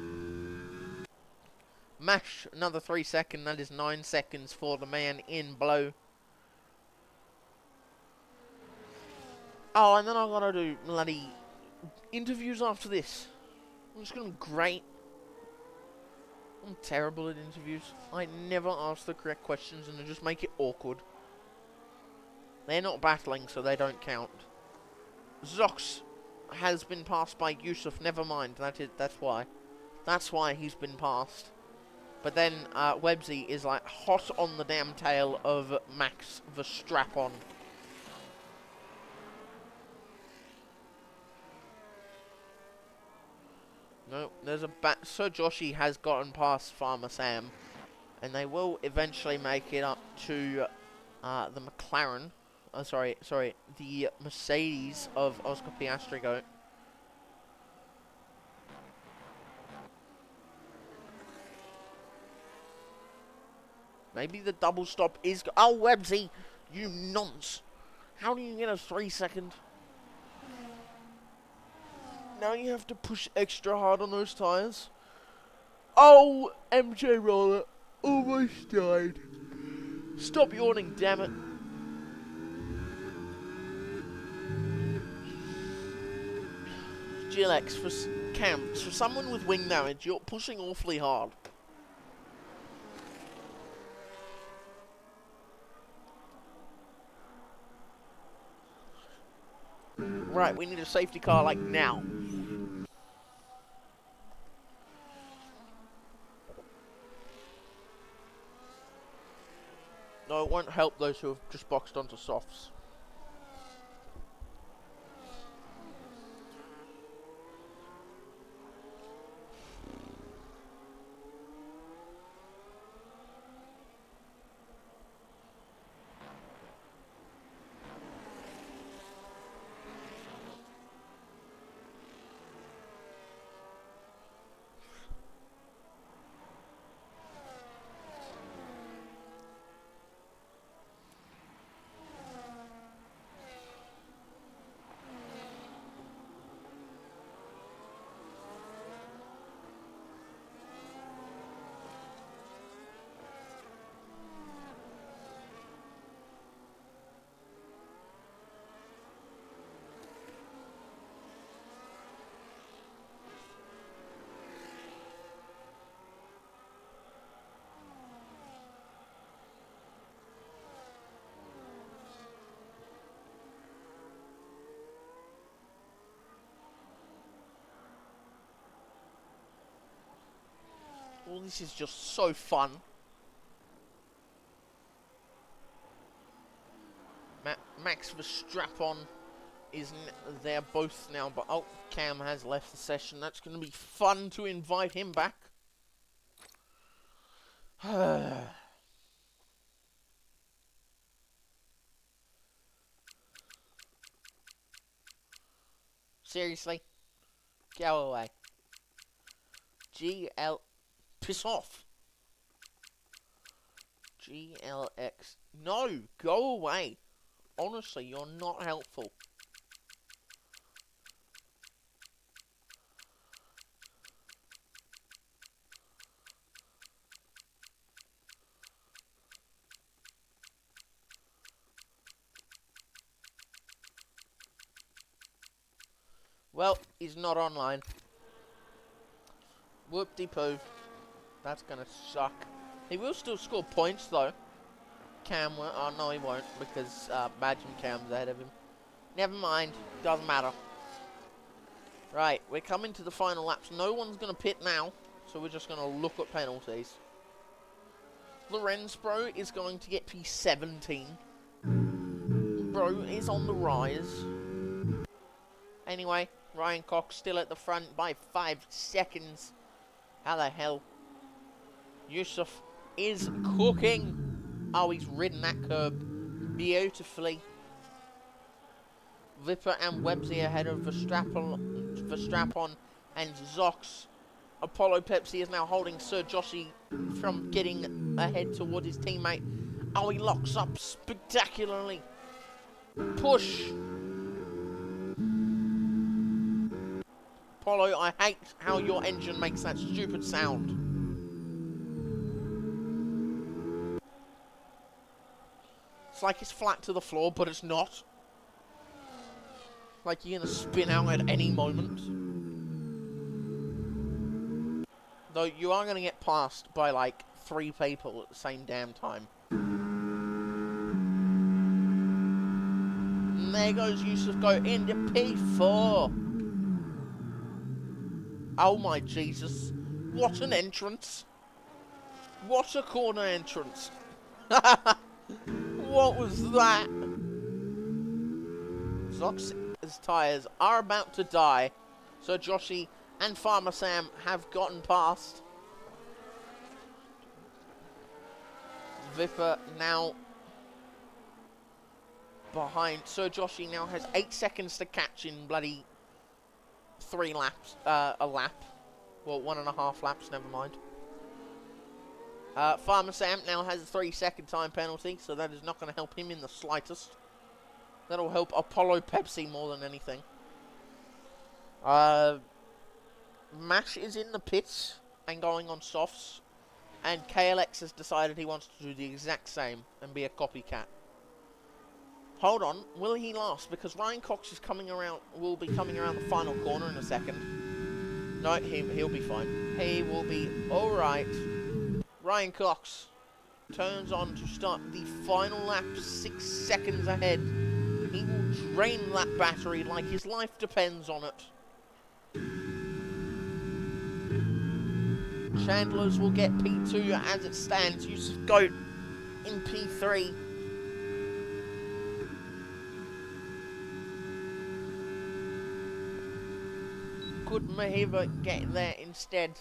Mash, another 3 seconds. That is 9 seconds for the man in blue. Oh, and then I gotta do bloody interviews after this. It's gonna be great. I'm terrible at interviews. I never ask the correct questions and I just make it awkward. They're not battling, so they don't count. Zox has been passed by Yusuf. Never mind. That's why. That's why he's been passed. But then Websy is like hot on the damn tail of Max Verstappen. No, there's a Sir Joshi has gotten past Farmer Sam, and they will eventually make it up to the McLaren. Sorry, the Mercedes of Oscar Piastri Goat. Maybe the double stop is... Oh, Websy, you nonce. How do you get a 3 second? Now you have to push extra hard on those tyres. Oh, MJ Roller almost died. Stop yawning, damn it. GLX, for Cam, for someone with wing damage, you're pushing awfully hard. Right, we need a safety car like now. No, it won't help those who have just boxed onto softs. This is just so fun. Max Verstappen is there both now, but oh, Cam has left the session. That's going to be fun to invite him back. Seriously? Go away. GL... Piss off. GLX... No! Go away! Honestly, you're not helpful. Well, he's not online. Whoop-de-poo. That's gonna suck. He will still score points, though. Cam won't. Oh, no, he won't, because Badge and Cam's ahead of him. Never mind. Doesn't matter. Right, we're coming to the final laps. No one's gonna pit now, so we're just gonna look at penalties. Lorenz, bro, is going to get P17. Bro is on the rise. Anyway, Ryan Cox still at the front by 5 seconds. How the hell? Yusuf is cooking. Oh, he's ridden that curb beautifully. Vipper and Websy ahead of Verstappen and Zox. Apollo Pepsi is now holding Sir Joshy from getting ahead toward his teammate. Oh, he locks up spectacularly. Push. Apollo, I hate how your engine makes that stupid sound. It's like it's flat to the floor, but it's not. Like you're gonna spin out at any moment. Though you are gonna get passed by like 3 people at the same damn time. And there goes Yusuf Go into P4. Oh my Jesus. What an entrance. What a corner entrance. What was that? Zox's tyres are about to die. So Joshy and Farmer Sam have gotten past. Vipper now behind. Sir Joshy now has 8 seconds to catch in bloody 3 laps. A lap. Well, 1.5 laps, never mind. Farmer Sam now has a 3-second time penalty, so that is not going to help him in the slightest. That'll help Apollo Pepsi more than anything. Mash is in the pits and going on softs, and KLX has decided he wants to do the exact same and be a copycat. Hold on, will he last? Because Ryan Cox is coming around, will be coming around the final corner in a second. No, he'll be fine. He will be alright. Ryan Cox turns on to start the final lap 6 seconds ahead. He will drain that battery like his life depends on it. Chandler's will get P2 as it stands. Yusuf Goat in P3. Could Mahiva get there instead?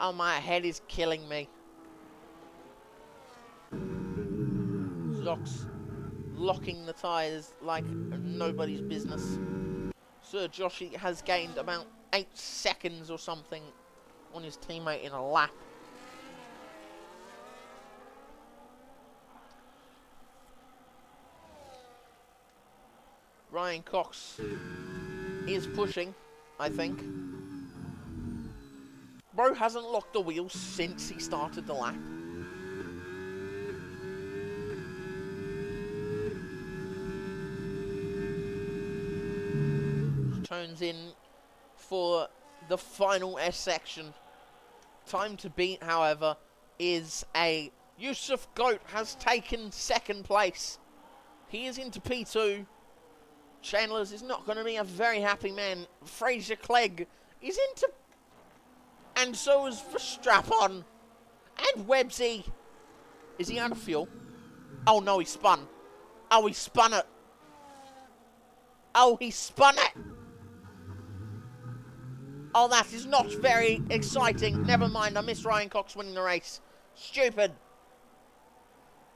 Oh, my head is killing me. Zox locking the tyres like nobody's business. Sir Joshy has gained about 8 seconds or something on his teammate in a lap. Ryan Cox is pushing, I think. Bro hasn't locked the wheels since he started the lap. Turns in for the final S section. Time to beat, however, is a Yusuf Goat has taken 2nd place. He is into P2. Chandler's is not going to be a very happy man. Fraser Clegg is into And so is Verstappen. And Websy. Is he out of fuel? Oh no, he spun. Oh, he spun it. Oh, he spun it. Oh, that is not very exciting. Never mind, I missed Ryan Cox winning the race. Stupid.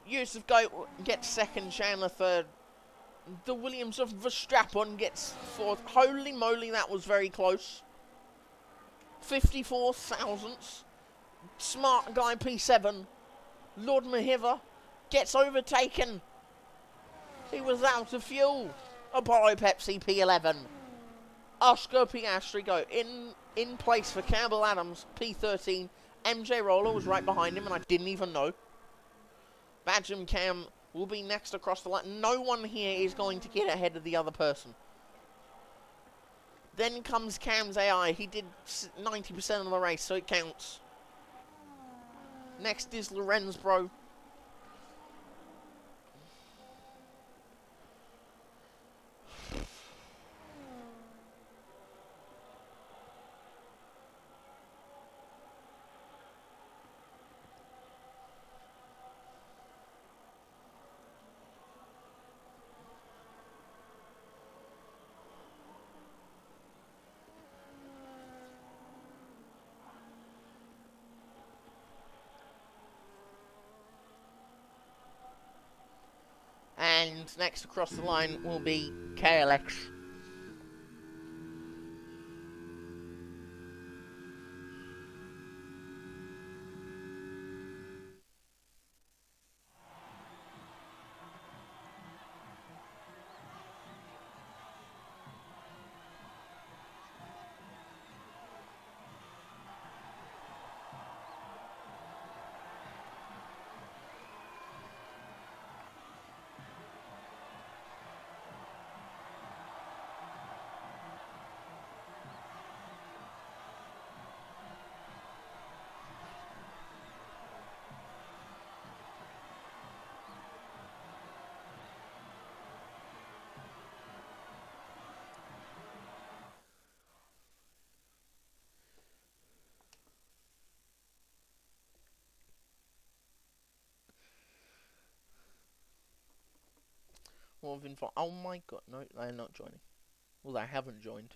Yusuf Goat gets second, Chandler third. The Williams of Verstappen gets fourth. Holy moly, that was very close. 54 thousandths. Smart guy P7. Lord Mahiva gets overtaken. He was out of fuel. Apollo Pepsi P11. Oscar Piastri go in place for Campbell Adams P13. MJ Roller was right behind him and I didn't even know. Badgham Cam will be next across the line. No one here is going to get ahead of the other person. Then comes Cam's AI. He did 90% of the race, so it counts. Next is Lorenz Bro. And next across the line will be KLX. Oh my god, no, they're not joining. Well, they haven't joined.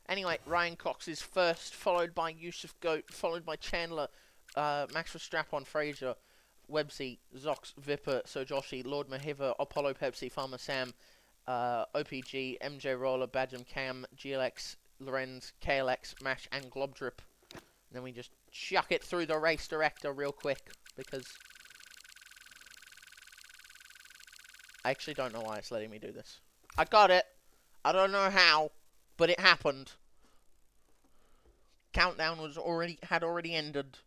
Anyway, Ryan Cox is first, followed by Yusuf Goat, followed by Chandler, Max Verstappen, Fraser, Websy, Zox, Vipper, Sojoshi, Lord Mahiva, Apollo Pepsi, Farmer Sam, OPG, MJ Roller, Badgham Cam, GLX, Lorenz, KLX, Mash, and Globdrip. And then we just chuck it through the race director real quick, because I actually don't know why it's letting me do this. I got it. I don't know how, but it happened. Countdown had already ended.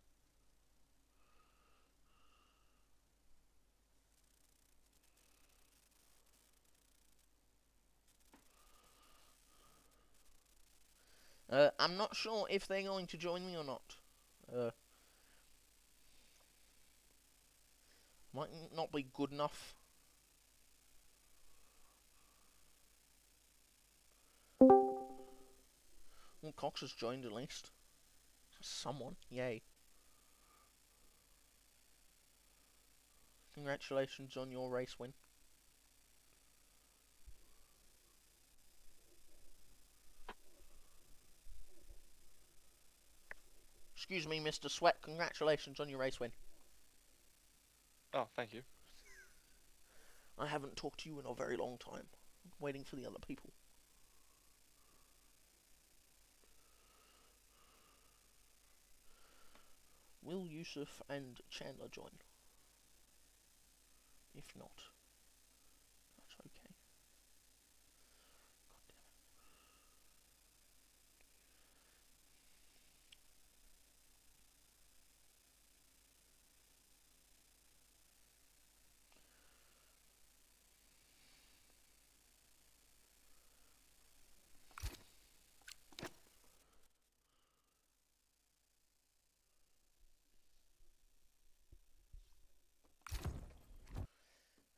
I'm not sure if they're going to join me or not. Might not be good enough. Well, Cox has joined at least. Someone. Yay. Congratulations on your race win. Excuse me, Mr. Sweat. Congratulations on your race win. Oh, thank you. I haven't talked to you in a very long time. I'm waiting for the other people. Will Yusuf and Chandler join? If not, that's okay.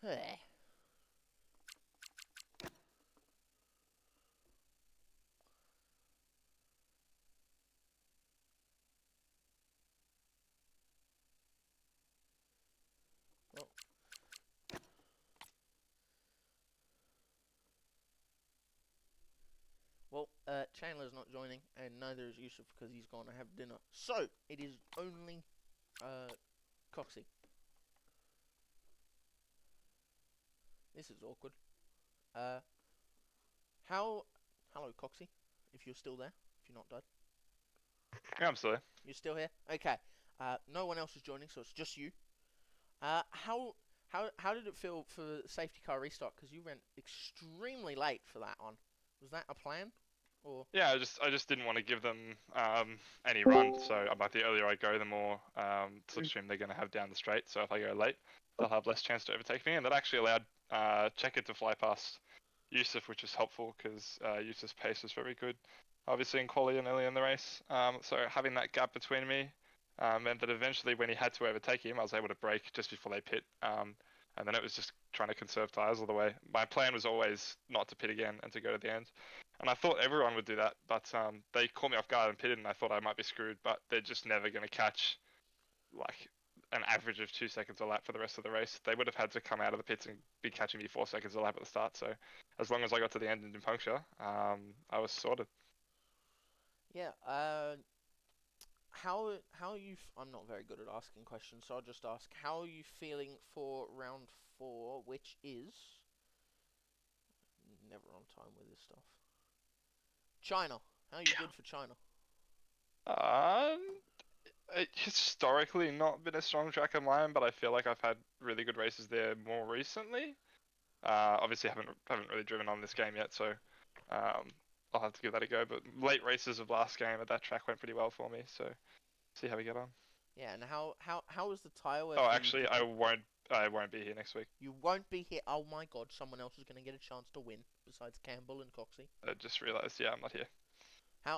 Hey. Chandler's not joining, and neither is Yusuf because he's gone to have dinner. So it is only Coxie. This is awkward. Uh, how? Hello, Coxie. If you're still there, if you're not dead, Yeah, I'm still there. you're still here. Okay. No one else is joining, so it's just you. How how did it feel for the safety car restart? Because you went extremely late for that one. Was that a plan, or? Yeah, I just didn't want to give them any run. So about the earlier I go, the more slipstream they're going to have down the straight. So if I go late, they'll have less chance to overtake me, and that actually allowed Checker to fly past Yusuf, which is helpful because Yusuf's pace was very good, obviously in quali and early in the race. So having that gap between me meant that eventually when he had to overtake him, I was able to brake just before they pit. And then it was just trying to conserve tires all the way. My plan was always not to pit again and to go to the end. And I thought everyone would do that, but they caught me off guard and pitted, and I thought I might be screwed. But they're just never going to catch like an average of 2 seconds a lap for the rest of the race. They would have had to come out of the pits and be catching me 4 seconds a lap at the start. So as long as I got to the end and didn't puncture, I was sorted. Yeah. How are you? I'm not very good at asking questions, so I'll just ask. How are you feeling for round 4, which is never on time with this stuff? China. How are you good for China? Um, Historically not been a strong track of mine, but I feel like I've had really good races there more recently. Obviously haven't really driven on this game yet, so I'll have to give that a go. But late races of last game at that track went pretty well for me, so see how we get on. Yeah, and how is the tire wear Oh, for you? actually, I won't be here next week. You won't be here. Oh my God! Someone else is going to get a chance to win besides Campbell and Coxie. I just realised, yeah, I'm not here.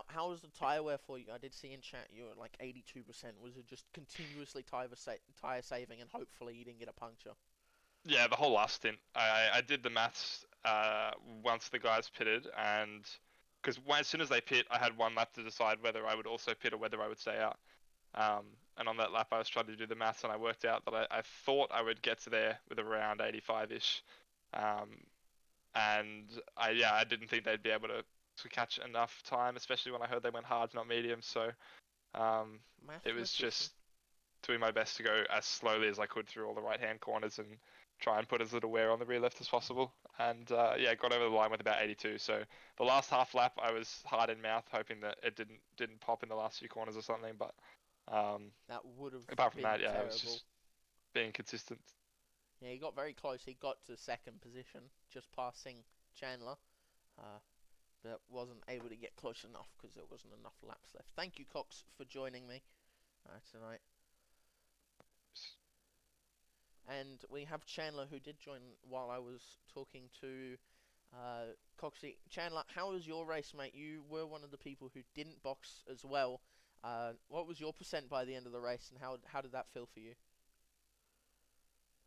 How was the tire wear for you? I did see in chat you were at like 82%. Was it just continuously tire saving and hopefully you didn't get a puncture? Yeah, the whole last stint, I did the maths once the guys pitted, and because as soon as they pit, I had one lap to decide whether I would also pit or whether I would stay out. And on that lap, I was trying to do the maths, and I worked out that I thought I would get to there with around 85-ish. Um, and I didn't think they'd be able to catch enough time, especially when I heard they went hard, not medium. So um, it was Mathematician. just doing my best to go as slowly as I could through all the right-hand corners and try and put as little wear on the rear left as possible. And yeah, got over the line with about 82. So the last half lap, I was hard in mouth, hoping that it didn't pop in the last few corners or something. But That would have apart from been that, yeah, I was terrible. just being consistent. Yeah, he got very close. He got to second position, just passing Chandler. Uh, but wasn't able to get close enough because there wasn't enough laps left. Thank you, Cox, for joining me tonight. And we have Chandler who did join while I was talking to Coxie. Chandler, how was your race, mate? You were one of the people who didn't box as well. What was your percent by the end of the race, and how did that feel for you?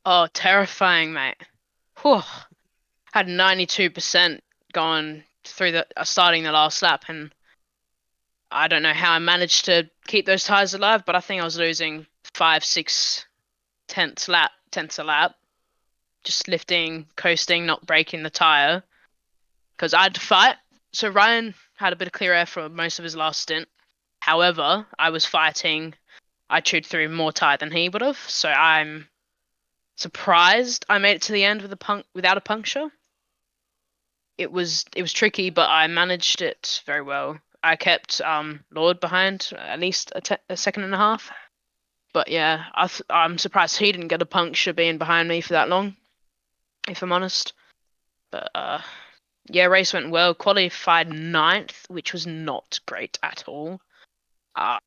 Oh, terrifying, mate. Whew. Had 92% going through the starting the last lap, and I don't know how I managed to keep those tires alive, but I think I was losing 5, 6 tenths a lap, just lifting, coasting, not breaking the tire, because I had to fight. So Ryan had a bit of clear air for most of his last stint. However, I was fighting. I chewed through more tire than he would have, so I'm surprised I made it to the end with without a puncture. It was tricky, but I managed it very well. I kept Lord behind at least a second and a half. But yeah, I'm surprised he didn't get a puncture being behind me for that long, if I'm honest. But yeah, race went well. Qualified ninth, which was not great at all. Uh,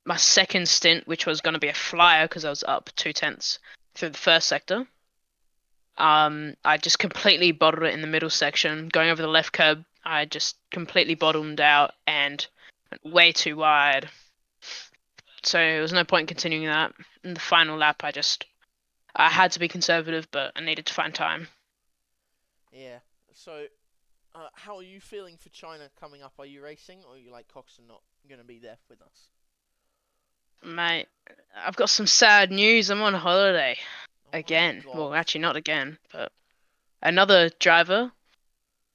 my second stint, which was going to be a flyer because I was up 2 tenths through the first sector. I just completely bottled it in the middle section. Going over the left curb, I just completely bottomed out and went way too wide. So there was no point in continuing that. In the final lap, I had to be conservative, but I needed to find time. Yeah. So, how are you feeling for China coming up? Are you racing, or are you like Coxon not going to be there with us? Mate, I've got some sad news. I'm on holiday Oh my again. Well, God. actually, not again, but another driver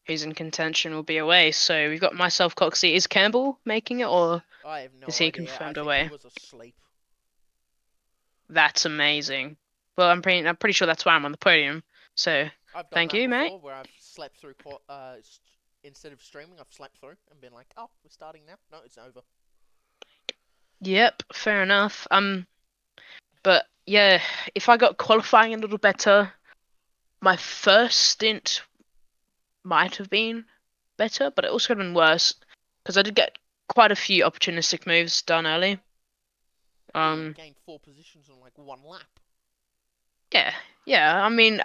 who's in contention will be away. So we've got myself, Coxie. Is Campbell making it, or I have no is he idea. I confirmed think he away? was asleep. That's amazing. Well, I'm pretty sure that's why I'm on the podium. So I've done thank that you, mate. before, where I've slept through. Instead of streaming, I've slept through and been like, "Oh, we're starting now." No, it's over. Yep, fair enough. But yeah, if I got qualifying a little better, my first stint might have been better, but it also could have been worse because I did get quite a few opportunistic moves done early. Yeah, you gained 4 positions on like 1 lap. Yeah, yeah. I mean,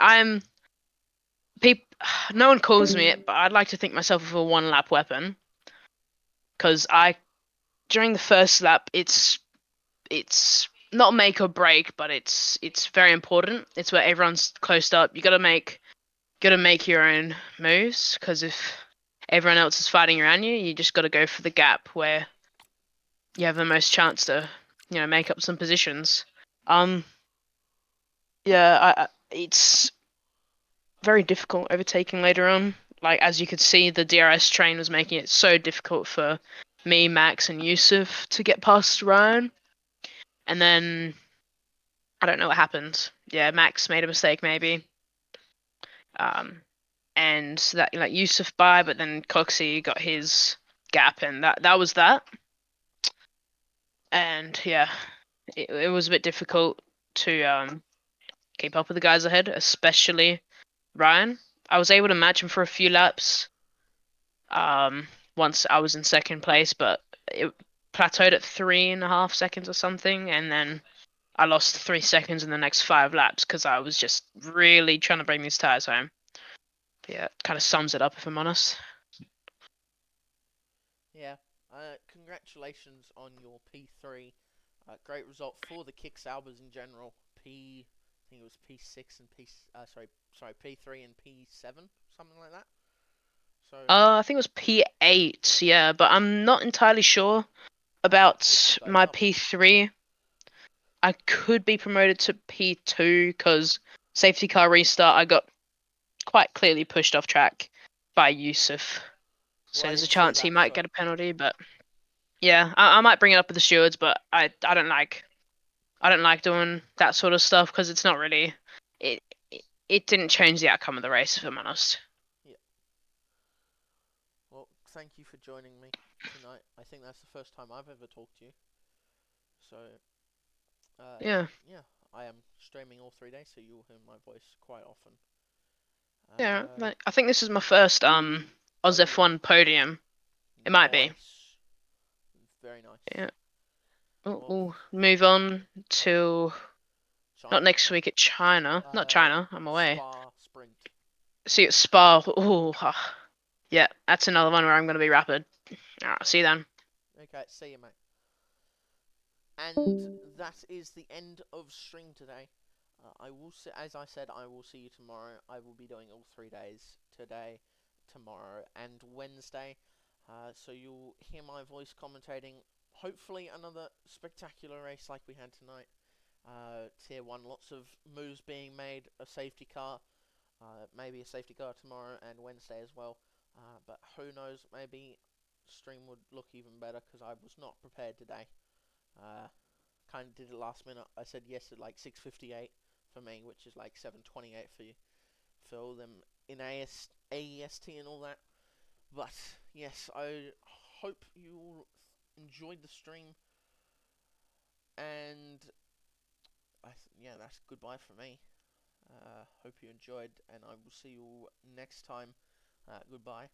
peop no one calls me it, but I'd like to think myself of a one lap weapon because I during the first lap it's not make or break, but it's very important. It's where everyone's closed up. You gotta make your own moves because if everyone else is fighting around you, you just gotta go for the gap where you have the most chance to make up some positions. Um, yeah, it's very difficult overtaking later on. Like as you could see, the DRS train was making it so difficult for me, Max, and Yusuf to get past Ryan. And then I don't know what happened. Yeah, Max made a mistake maybe. Um, and that like Yusuf by, but then Coxie got his gap, and that was that. And yeah, it was a bit difficult to keep up with the guys ahead, especially Ryan. I was able to match him for a few laps. Once I was in second place, but it plateaued at 3.5 seconds or something, and then I lost 3 seconds in the next 5 laps because I was just really trying to bring these tires home. But yeah, it kind of sums it up if I'm honest. Yeah. Congratulations on your P3. Great result for the Kick Saubers in general. I think it was P6 and P3 and P7, something like that. So I think it was P8, yeah, but I'm not entirely sure picked about you both my up. P3. I could be promoted to P2 because safety car restart, I got quite clearly pushed off track by Yusuf. Well, So I there's a didn't see chance he that, might so get a penalty, but yeah, I might bring it up with the stewards, but I don't like doing that sort of stuff because it's not really it didn't change the outcome of the race if I'm honest. yeah. Well, thank you for joining me tonight. I think that's the first time I've ever talked to you. So Yeah, yeah, I am streaming all 3 days, so you'll hear my voice quite often. yeah. Uh, Like, I think this is my first Podium, AUSF1 podium. It might be. nice, very nice. Yeah. We'll, Well, we'll move on to not China, next week at China. Not China. I'm away. Spa Sprint. See you at Spa. Ooh, yeah. That's another one where I'm gonna be rapid. Alright, see you then. Okay, see you, mate. And that is the end of stream today. As I said, I will see you tomorrow. I will be doing all 3 days today, tomorrow, and Wednesday. So you'll hear my voice commentating. Hopefully, another spectacular race like we had tonight. Tier 1, lots of moves being made, a safety car, maybe a safety car tomorrow and Wednesday as well. But who knows, maybe stream would look even better because I was not prepared today. Kind of did it last minute. I said yes at like 6:58 for me, which is like 7:28 for you, for all them in AEST and all that. But yes, I hope you all enjoyed the stream, and yeah, that's goodbye for me. Hope you enjoyed, and I will see you all next time. Goodbye.